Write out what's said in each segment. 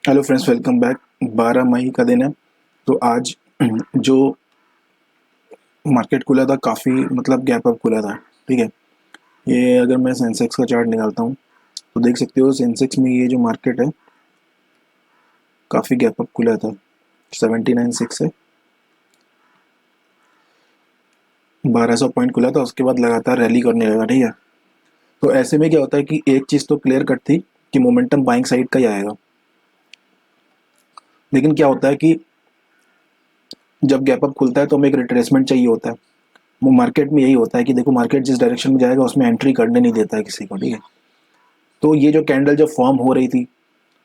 Hello friends, welcome back. 12 मई का दिन है। तो आज जो मार्केट खुला था काफ़ी मतलब गैप अप खुला था। ठीक है। ये अगर मैं सेंसेक्स का चार्ट निकालता हूँ तो देख सकते हो सेंसेक्स में ये जो मार्केट है काफ़ी गैप अप खुला था। 79.6 से 1200 पॉइंट खुला था, उसके बाद लगातार रैली करने लगा। ठीक है। तो ऐसे में क्या होता है कि एक चीज़ तो क्लियर कट थी कि मोमेंटम बाइंग साइड का ही आएगा। लेकिन क्या होता है कि जब गैप अप खुलता है तो हमें एक रिट्रेसमेंट चाहिए होता है। वो मार्केट में यही होता है कि देखो मार्केट जिस डायरेक्शन में जाएगा उसमें एंट्री करने नहीं देता है किसी को। ठीक है। तो ये जो कैंडल जब फॉर्म हो रही थी,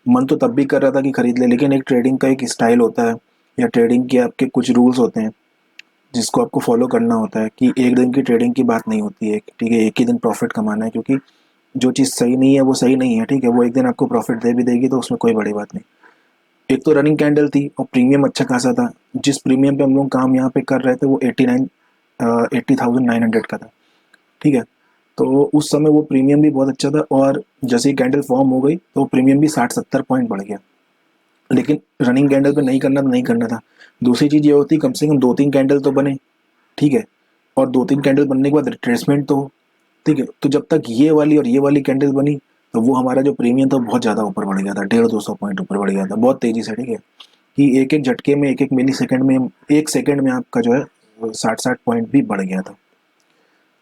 मन तो तब भी कर रहा था कि खरीद ले, लेकिन एक ट्रेडिंग का एक स्टाइल होता है या ट्रेडिंग के आपके कुछ रूल्स होते हैं जिसको आपको फॉलो करना होता है कि एक दिन की ट्रेडिंग की बात नहीं होती है। ठीक है। एक ही दिन प्रॉफिट कमाना है, क्योंकि जो चीज़ सही नहीं है वो सही नहीं है। ठीक है। वो एक दिन आपको प्रॉफिट दे भी देगी तो उसमें कोई बड़ी बात नहीं। एक तो रनिंग कैंडल थी और प्रीमियम अच्छा खासा था। जिस प्रीमियम पे हम लोग काम यहाँ पे कर रहे थे वो 80,900 का था। ठीक है। तो उस समय वो प्रीमियम भी बहुत अच्छा था, और जैसे ही कैंडल फॉर्म हो गई तो प्रीमियम भी 60-70 पॉइंट बढ़ गया। लेकिन रनिंग कैंडल पे नहीं करना तो नहीं करना था। दूसरी चीज़ ये होती कम से कम 2-3 कैंडल तो बने। ठीक है। और 2-3 कैंडल बनने के बाद रिट्रेसमेंट तो हो। ठीक है। तो जब तक ये वाली और ये वाली कैंडल बनी तो वो हमारा जो प्रीमियम था बहुत ज़्यादा ऊपर बढ़ गया था, 150-200 पॉइंट ऊपर बढ़ गया था बहुत तेज़ी से। ठीक है। कि एक एक झटके में, एक एक मिली सेकेंड में, एक सेकेंड में आपका जो है 60-60 पॉइंट भी बढ़ गया था।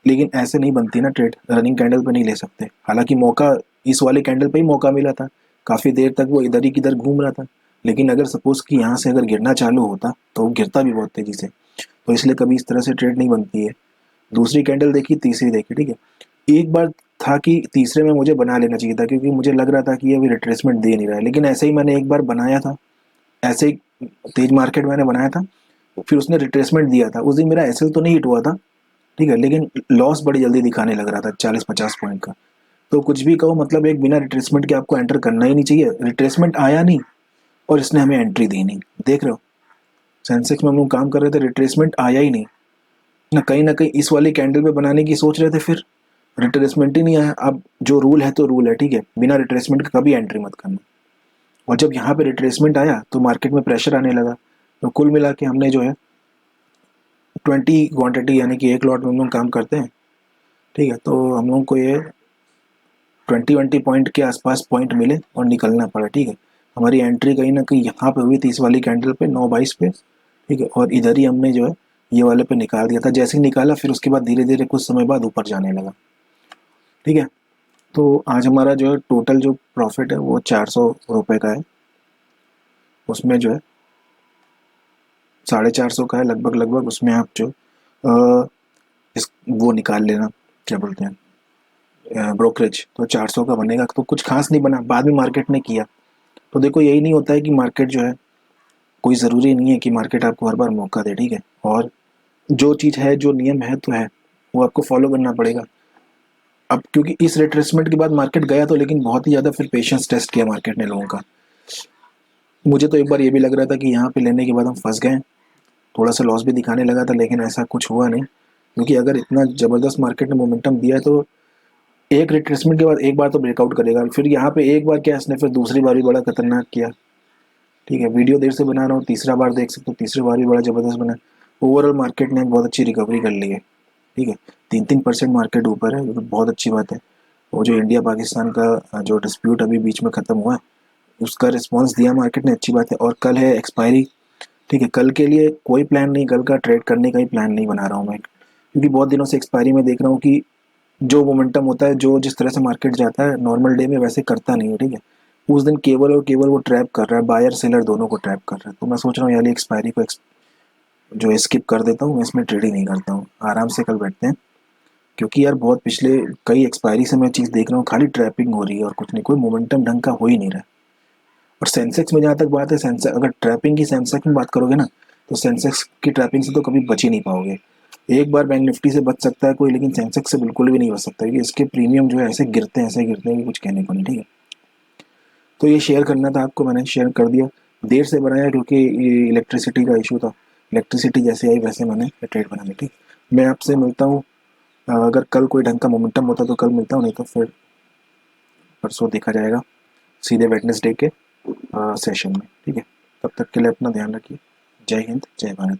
लेकिन ऐसे नहीं बनती ना ट्रेड, रनिंग कैंडल पे नहीं ले सकते। हालांकि मौका इस वाले कैंडल पे ही मौका मिला था। काफ़ी देर तक वो इधर ही किधर घूम रहा था। लेकिन अगर सपोज कि यहाँ से अगर गिरना चालू होता तो वो गिरता भी बहुत तेज़ी से। तो इसलिए कभी इस तरह से ट्रेड नहीं बनती है। दूसरी कैंडल देखी, तीसरी देखी। ठीक है। एक बार था कि तीसरे में मुझे बना लेना चाहिए था, क्योंकि मुझे लग रहा था कि ये अभी रिट्रेसमेंट दे नहीं रहा है। लेकिन ऐसे ही मैंने एक बार बनाया था, ऐसे ही तेज मार्केट मैंने बनाया था, फिर उसने रिट्रेसमेंट दिया था। उस दिन मेरा एसएल तो नहीं हिट हुआ था। ठीक है। लेकिन लॉस बड़ी जल्दी दिखाने लग रहा था, 40-50 पॉइंट का। तो कुछ भी कहो, मतलब एक बिना रिट्रेसमेंट के आपको एंटर करना ही नहीं चाहिए। रिट्रेसमेंट आया नहीं और इसने हमें एंट्री दी नहीं। देख रहे हो, सेंसेक्स में हम लोग काम कर रहे थे, रिट्रेसमेंट आया ही नहीं। ना कहीं इस वाली कैंडल पे बनाने की सोच रहे थे, फिर रिट्रेसमेंट ही नहीं आया। अब जो रूल है तो रूल है। ठीक है। बिना रिट्रेसमेंट के कभी एंट्री मत करना। और जब यहाँ पे रिट्रेसमेंट आया तो मार्केट में प्रेशर आने लगा। तो कुल मिला के हमने जो है 20 क्वांटिटी, यानी कि एक लॉट में हम लोग काम करते हैं। ठीक है। तो हम लोग को ये 20-20 पॉइंट के आसपास पॉइंट मिले और निकलना पड़ा। ठीक है। हमारी एंट्री कहीं ना कहीं यहाँ पे हुई थी, इस वाली कैंडल पे 9:22 पे। ठीक है। और इधर ही हमने जो है ये वाले पे निकाल दिया था। जैसे ही निकाला फिर उसके बाद धीरे धीरे कुछ समय बाद ऊपर जाने लगा। ठीक है। तो आज हमारा जो है टोटल जो प्रॉफिट है वो 400 रुपये का है। उसमें जो है 450 का है लगभग लगभग। उसमें आप जो इस वो निकाल लेना, क्या बोलते हैं, ब्रोकरेज। तो 400 का बनेगा। तो कुछ खास नहीं बना, बाद में मार्केट ने किया। तो देखो यही नहीं होता है कि मार्केट जो है, कोई ज़रूरी नहीं है कि मार्केट आपको हर बार मौका दे। ठीक है। और जो चीज़ है, जो नियम है तो है, वो आपको फॉलो करना पड़ेगा। अब क्योंकि इस रिट्रेसमेंट के बाद मार्केट गया तो, लेकिन बहुत ही ज़्यादा फिर पेशेंस टेस्ट किया मार्केट ने लोगों का। मुझे तो एक बार ये भी लग रहा था कि यहाँ पे लेने के बाद हम फंस गए। थोड़ा सा लॉस भी दिखाने लगा था, लेकिन ऐसा कुछ हुआ नहीं। क्योंकि अगर इतना ज़बरदस्त मार्केट ने मोमेंटम दिया है तो एक रिट्रेसमेंट के बाद एक बार तो ब्रेकआउट करेगा। फिर यहाँ पे एक बार क्या, इसने फिर दूसरी बार भी बड़ा खतरनाक किया। ठीक है। वीडियो देर से बना रहा हूँ, तीसरा बार देख सकते हो, तीसरी बार भी बड़ा ज़बरदस्त बना। ओवरऑल मार्केट ने बहुत अच्छी रिकवरी कर ली है। ठीक है। 3-3% मार्केट ऊपर है, ये तो बहुत अच्छी बात है। और जो इंडिया पाकिस्तान का जो डिस्प्यूट अभी बीच में ख़त्म हुआ है, उसका रिस्पॉन्स दिया मार्केट ने, अच्छी बात है। और कल है एक्सपायरी। ठीक है। कल के लिए कोई प्लान नहीं, कल का ट्रेड करने का ही प्लान नहीं बना रहा हूँ मैं, क्योंकि बहुत दिनों से एक्सपायरी में देख रहा हूँ कि जो मोमेंटम होता है, जो जिस तरह से मार्केट जाता है नॉर्मल डे में, वैसे करता नहीं है। ठीक है। उस दिन केवल और केवल वो ट्रैप कर रहा है, बायर सेलर दोनों को ट्रैप कर रहा है। तो मैं सोच रहा हूँ यार एक्सपायरी को जो स्किप कर देता हूँ, मैं इसमें ट्रेड ही नहीं करता हूँ, आराम से कल बैठते हैं। क्योंकि यार बहुत पिछले कई एक्सपायरी से मैं चीज़ देख रहा हूँ, खाली ट्रैपिंग हो रही है और कुछ नहीं, कोई मोमेंटम ढंग का हो ही नहीं रहा है। और सेंसेक्स में जहाँ तक बात है, सेंसेक्स अगर ट्रैपिंग की सेंसेक्स में बात करोगे ना, तो सेंसेक्स की ट्रैपिंग से तो कभी बच ही नहीं पाओगे। एक बार बैंक निफ्टी से बच सकता है कोई, लेकिन सेंसेक्स से बिल्कुल भी नहीं बच सकता, क्योंकि इसके प्रीमियम जो है ऐसे गिरते हैं कि कुछ कहने को नहीं। ठीक है। तो ये शेयर करना था आपको, मैंने शेयर कर दिया। देर से बनाया क्योंकि ये इलेक्ट्रिसिटी का इशू था। इलेक्ट्रिसिटी जैसे आई वैसे मैंने ट्रेड बना ली। ठीक। मैं आपसे मिलता हूँ, अगर कल कोई ढंग का मोमेंटम होता तो कल मिलता हूँ, नहीं तो फिर परसों देखा जाएगा, सीधे वेडनेसडे के। सेशन में। ठीक है, तब तक के लिए अपना ध्यान रखिए। जय हिंद, जय भारत।